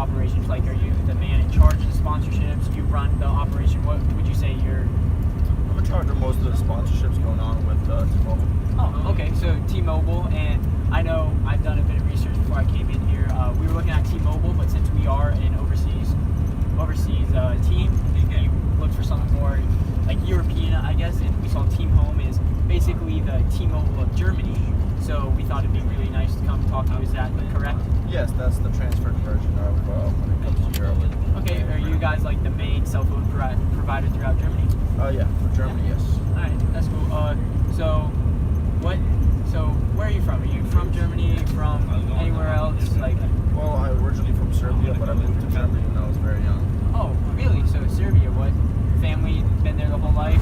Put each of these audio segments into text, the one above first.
operations? Like, are you the man in charge of the sponsorships? Do you run the operation? What would you say you're? I'm in charge of most of the sponsorships going on with T-Mobile. Oh, okay. So T-Mobile, and I know I've done a bit of research before I came in here. We were looking at T-Mobile, but since we are an overseas team, we looked for something more like European, I guess, and we saw Team Home is basically the T-Mobile of Germany. So we thought it'd be really nice to come talk to you. Is that correct? Yes, that's the transferred version of when it comes to Europe. Okay. Are you guys like the main cell phone provider throughout Germany? Yeah, for Germany, yes. All right, that's cool. So where are you from? Are you from Germany? From anywhere else? Like, Well, I'm originally from Serbia, but I moved to Germany when I was very young. oh, really? So Serbia? What? Family been there the whole life?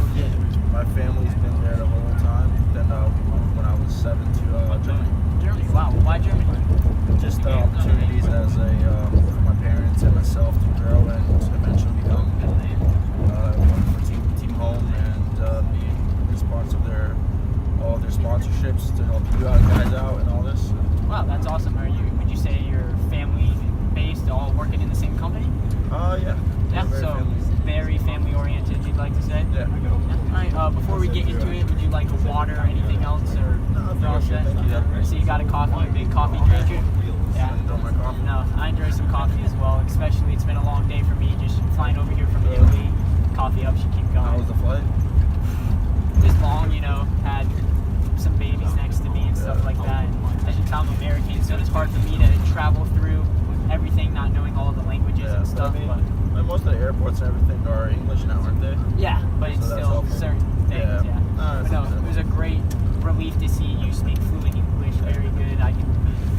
My family's been there the whole time. Then we moved when I was 7 to Germany. Germany. Wow. Why Germany? Just opportunities as for my parents and myself to grow and eventually become work for Team Home and be a sponsor of all their sponsorships to help you guys out and all this. Wow, that's awesome. Would you say you're family based, all working in the same company? Yeah. Yeah. Very So very family oriented, you'd like to say? Yeah. All right. Before we get into it, would you like a water or anything else, or you're all set? Yeah. So you got a coffee, a big coffee drinker? Yeah. Enjoy my coffee. No, I enjoy some coffee as well. Especially, it's been a long day for me, just flying over here from Italy. Coffee up, should keep How going. was the flight? Just long, had some babies next to me and stuff like that. And as you tell, I'm American, so it's hard for me to travel through everything, not knowing all the languages and stuff. But most of the airports and everything are English now, aren't they? Yeah, but it's So that's still helpful. certain things. Yeah. No, But no, it was a great relief to see you speak fluent English. Very good.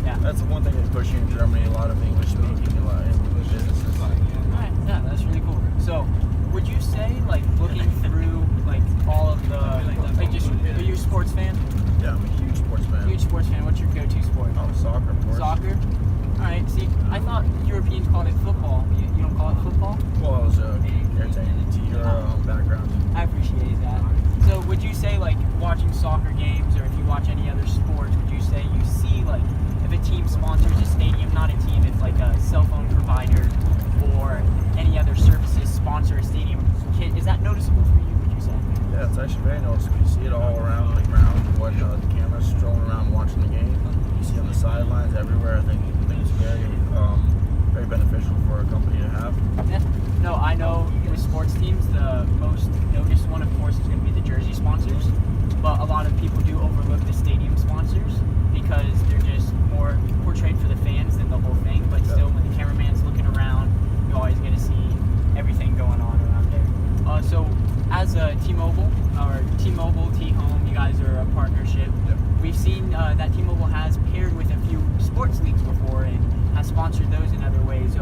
Yeah. That's the one thing they push you in Germany. A lot of English speaking, a lot of English businesses. Alright, yeah, that's really cool. So, would you say, like, looking through, like, all of the, are you a sports fan? Yeah, I'm a huge sports fan. Huge sports fan. What's your go-to sport? Oh, soccer, of course. Soccer? Alright, see, I thought Europeans called it football. You don't call it football? Well, I was entertaining to your background. I appreciate that. So, would you say, like, watching soccer games, or if you watch any other sports, would you say you see, like, if a team sponsors a stadium, not a team, if like a cell phone provider or any other services sponsor a stadium, is that noticeable for you, would you say? Yeah, it's actually very noticeable. You see it all around the ground when the camera's strolling around watching the game. You see on the sidelines everywhere. I think it's very beneficial for a company to have. Yeah. No, I know with sports teams, the most noticed one, of course, is going to be the jersey sponsors. But a lot of people do overlook the stadium sponsors because they're just more portrayed for the fans than the whole thing. But still, when the cameraman's looking around, you always get to see everything going on around there. So, as a T-Mobile, T-Home, you guys are a partnership. Yep. We've seen that T-Mobile has paired with a few sports leagues before and has sponsored those in other ways.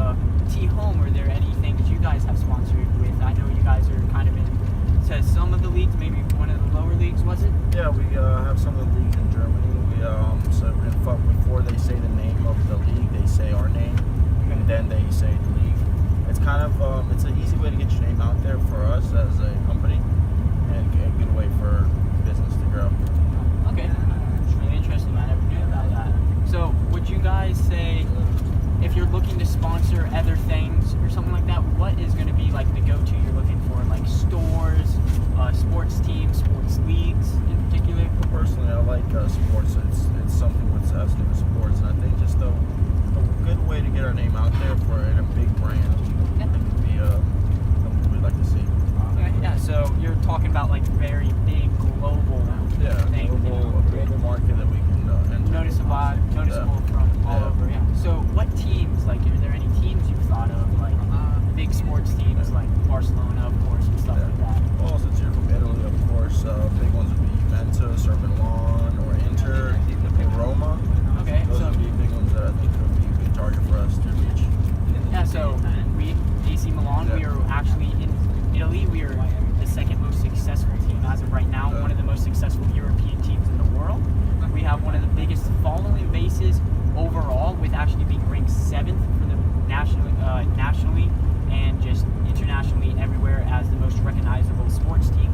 T-Home, are there anything that you guys have sponsored with? I know you guys are kind of into some of the leagues, maybe one of the lower leagues, was it? Yeah, we have some of the leagues in Germany. So before they say the name of the league, they say our name, and then they say the league. It's kind of it's an easy way to get your name out there for us as a company, and a good way for business to grow. Okay, really interesting. I never knew about that. So, would you guys say, if you're looking to sponsor other things or something like that, what is going to be like the go-to you're looking for? Like stores, sports teams, sports leagues in particular? Personally, I like sports. It's something that has to do with sports, and I think just a good way to get our name out there for a big brand. Yeah. That could be something we'd like to see. Okay, yeah, so you're talking about like very big global thing. A global market that we can enter. Noticeable from all over, yeah. So what teams, like, are there any teams you've thought of, like big sports teams like Barcelona, of course, and stuff like that? Well, since you're from Italy, of course, big ones would be Juventus or Milan or Inter or Roma. Okay, Those so would be big ones that I think would be a good target for us to reach. yeah, so AC Milan, we are actually in Italy. We are the second most successful team as of right now, one of the most successful European teams in the world. We have one of the biggest following bases overall, with actually being ranked 7th for the nationally and just internationally everywhere as the most recognizable sports team.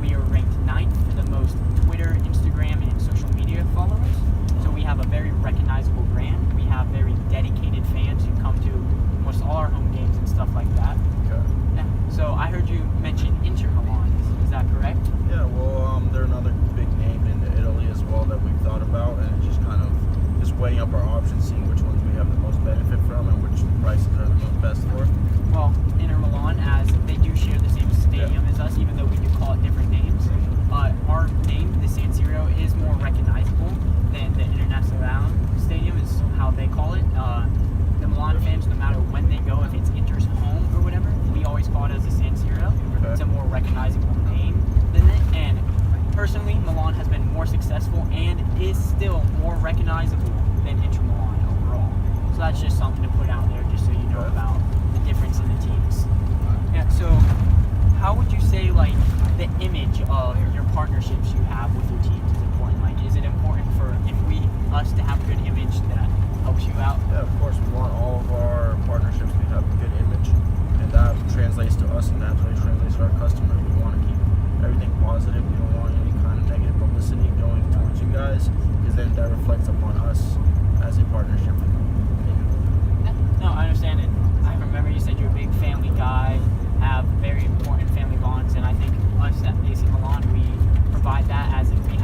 We are ranked 9th for the most Twitter, Instagram, and social media followers. So we have a very recognizable brand. We have very dedicated fans who come to almost successful and is still more recognizable than Inter Milan overall. So that's just something to put out there, just so you know about the difference in the teams. Yeah. So, how would you say like the image of your partnerships you have with your teams is important? Like, is it important for us to have a good image that helps you out? Yeah, of course, we want all of our partnerships to have a good image, and that translates to us, and that translates to our customers. We want to keep everything positive. We don't want any kind of negative publicity going towards you guys, because then that reflects upon us as a partnership. No, I understand it. I remember you said you're a big family guy, have very important family bonds, and I think us at AC Milan, we provide that as if we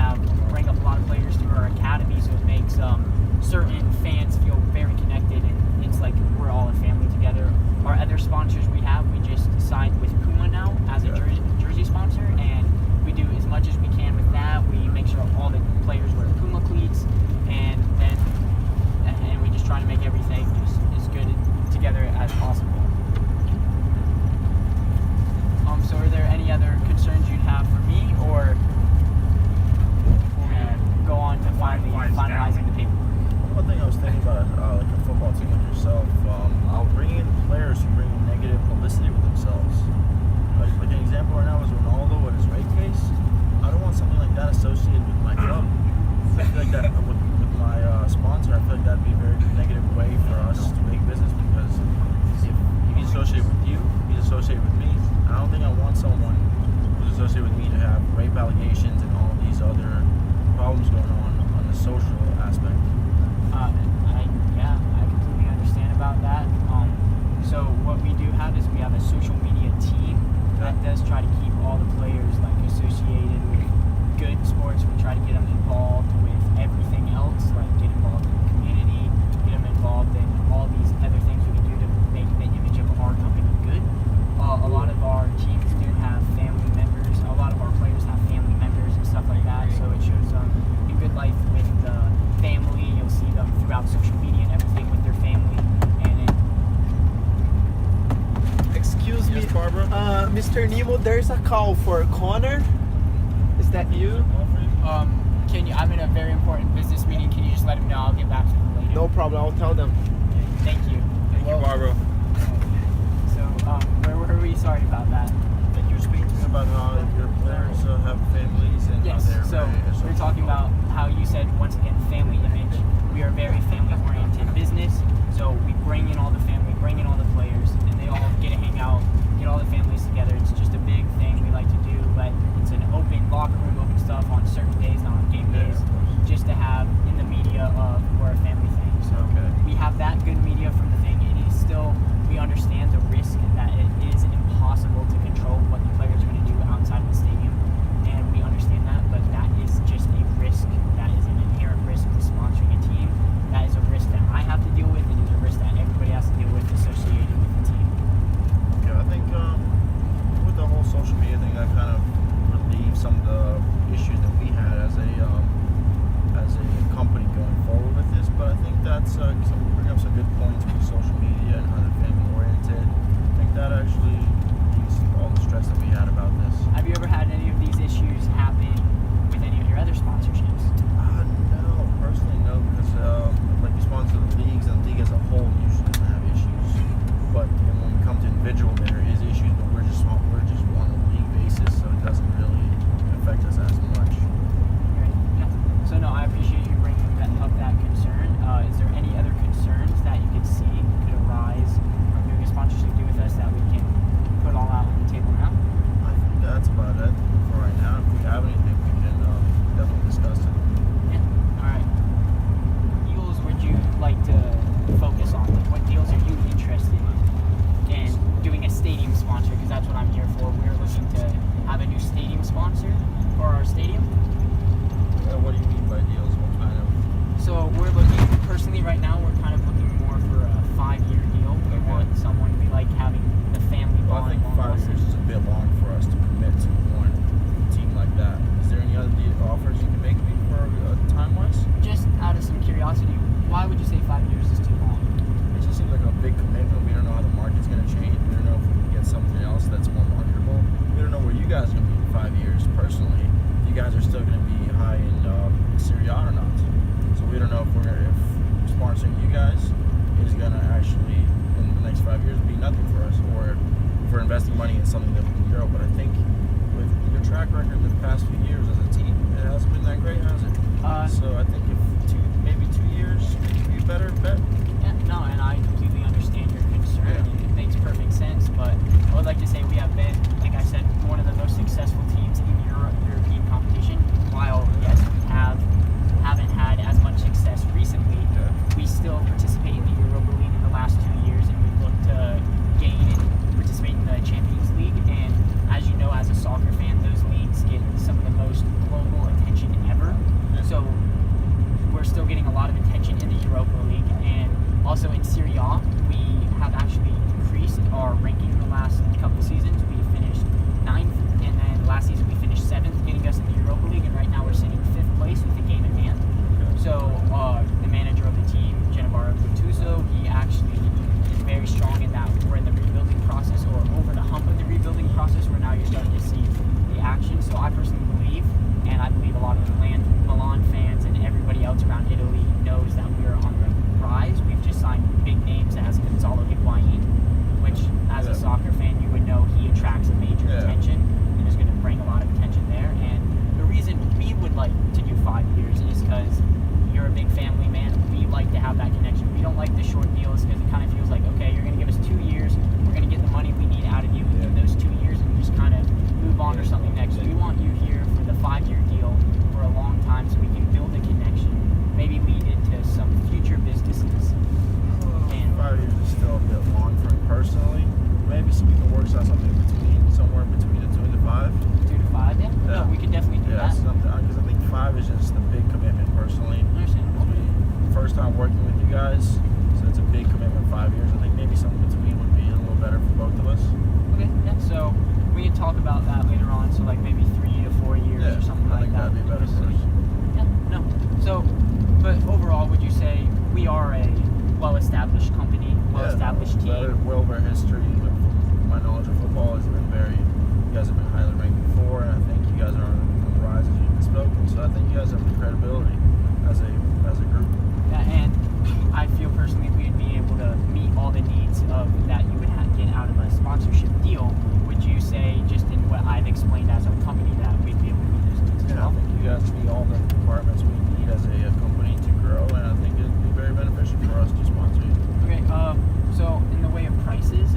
bring up a lot of players through our academy, so it makes certain fans feel very connected, and it's like we're all a family together. Our other sponsors we just signed with Puma now as a jersey sponsor, and we do as much as we can with that. We make sure all the players wear Puma cleats, and we just try to make everything just as good together as possible. So are there any other concerns you'd have for me, or before we go on to finalizing the paperwork? One thing I was thinking about, like a football team like yourself, bringing in players who bring negative publicity with themselves. Like an example right now is Ronaldo with his rape case. I don't want something like that associated with my club. I feel like that with my sponsor, I feel like that'd be a very negative way for us to make business, because if he's associated with you, he's associated with me. I don't think I want someone who's associated with me to have rape allegations and all these other problems going on the social aspect. I completely understand about that. So what we do have is we have a social media team that does try to keep all the players like associated with good sports. We try to get them involved with everything else, like get involved in the community, get them involved in all these other things we can do to make the image of our company good. A lot of our teams do have family members. A lot of our players have family members and stuff like that. So it shows them a good life with the family. You'll see them throughout social media and everything with their family. And Excuse me, Yes, Barbara? Mr. Nemo, there's a call for Connor. Is that you? can you? I'm in a very important business meeting. Can you just let him know? I'll get back to him later. No problem, I'll tell them. Thank you. Thank you, Barbara. So where were we? Sorry about that. And you were speaking to me about how your players have families and Yes, how they're so very we're talking about how you said, once again, family image. We are a very family-oriented business, so we bring in all the family, bring in all the players, and they all get to hang out, get all the families together. It's just a big thing we like to do, but it's an open locker room, open stuff on certain days, not on game days, just to have in the media of we're a family thing. So we have that good media from the thing. It is still, we understand the risk that it is impossible to control what the players are going to do outside of the stadium, and we understand that, but that is just a risk. That is an inherent risk with sponsoring a team. That is a risk that I have to deal with. It is a risk that everybody has to deal with associated with the team. Yeah, I think with the whole social media thing, that kind of relieves some of the issues that we had as a company going forward with this. But I think that's bring up some good points with social media and how they're family oriented. I think that actually relieves all the stress that we had about this. Have you ever had any of these issues happen with any of your other sponsorships? No, personally no, because like we sponsor the leagues, and the league as a whole usually doesn't have issues. But when we come to individual, there is issues, but we're just on a league basis, so it doesn't really affect us as much. Right. Yeah. So no, I appreciate you bringing up that concern. Is there any other concerns that you could see could arise from doing a sponsorship deal with us that we can put all out on the table now? I think that's about it for right now. If we have anything, we can definitely discuss it. Yeah. All right. Deals would you like to focus on? Like, what deals are you interested in doing a stadium sponsor? Because that's what I'm here for. We're looking to have a new stadium sponsor for our stadium. What do you mean by deals? What kind of? So we're looking, personally right now, we're kind of looking more for a 5-year deal. We want someone, we like having the family Well, I bond. think 5 years is a bit long for us to commit to one team like that. Is there any other offers you can make me for time-wise? Just out of some curiosity, why would you say 5 years is too long? It just seems like a big commitment. We don't know how the market's going to change. We don't know if we can get something else that's more marketable. We don't know where you guys are going to be in 5 years personally. You guys are still past few years as a team, it hasn't been that great, has it? So I think if maybe 2 years, maybe be a better bet. Yeah, no, and I completely understand your concern, Yeah. and it makes perfect sense. But I would like to say we have been, like I said, one of the most successful teams in European competition. While yes, we haven't had as much success recently, Yeah. we still participate in the Europa League in the last 2 years, and we've looked to gain and participate in the Champions League. And as you know, as a soccer fan, those leagues get some of the most global attention ever. Yeah. So we're still getting a lot of attention in the Europa League, and also in Serie A, we have actually increased our ranking in the last couple seasons. We finished 9th, and then last season we finished 7th, getting us in the Europa League, and right now we're sitting 5th place with a game in hand. So the manager of the team, Gennaro Gattuso, he actually is very strong in that we're in the rebuilding process, or over the hump of the rebuilding process, where now you're starting to see the action. So I personally believe, and I believe a lot of the Milan fans and everybody else around Italy knows that we're on the rise. We've just signed big names as Gonzalo Higuain, which as a soccer fan you would know he attracts a major attention and is going to bring a lot of attention there. And the reason we would like to do 5 years is because you're a big family man. We like to have that connection. We don't like the short deals because it kind of feels like, okay, you're going to give us 2 years, we're going to get the money we need out of you in those 2 years and just kind of move on to something next. We want you here for the 5-year deal for a long time so we can build a connection, maybe lead into some future businesses. And 5 years is still a bit long for me personally. Maybe so we can work out something somewhere between the 2 and the 5. 2 to 5, yeah. No, we could definitely do Yeah, that. because I think 5 is just a big commitment personally. Understandable. First time working with you guys, so it's a big commitment. 5 years. I think maybe something between would be a little better for both of us. Okay, yeah. So we can talk about that later on. So like maybe 3 to 4 years Yeah, or something I like think that. that'd be better for us. Yeah, no. So, but overall, would you say we are a well-established company, well-established team? Well, our history with my knowledge of football has been very. You guys have been highly ranked before, and I think you guys are on the rise as you've spoken. So I think you guys have the credibility as a group. Yeah, and I feel personally we'd be able to meet all the needs of that you would get out of a sponsorship deal. Would you say, just in what I've explained as a company, that we'd be able to meet those needs as Yeah, I well? think you guys meet all the requirements we need as a company to grow, and I think it'd be very beneficial for us to sponsor you. Okay, so in the way of prices,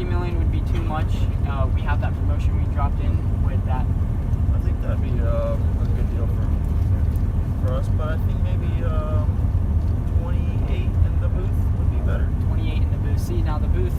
30 million would be too much. We have that promotion we dropped in with that. I think that'd be a good deal for us, but I think maybe 28 in the booth would be better. 28 in the booth. See, now the booth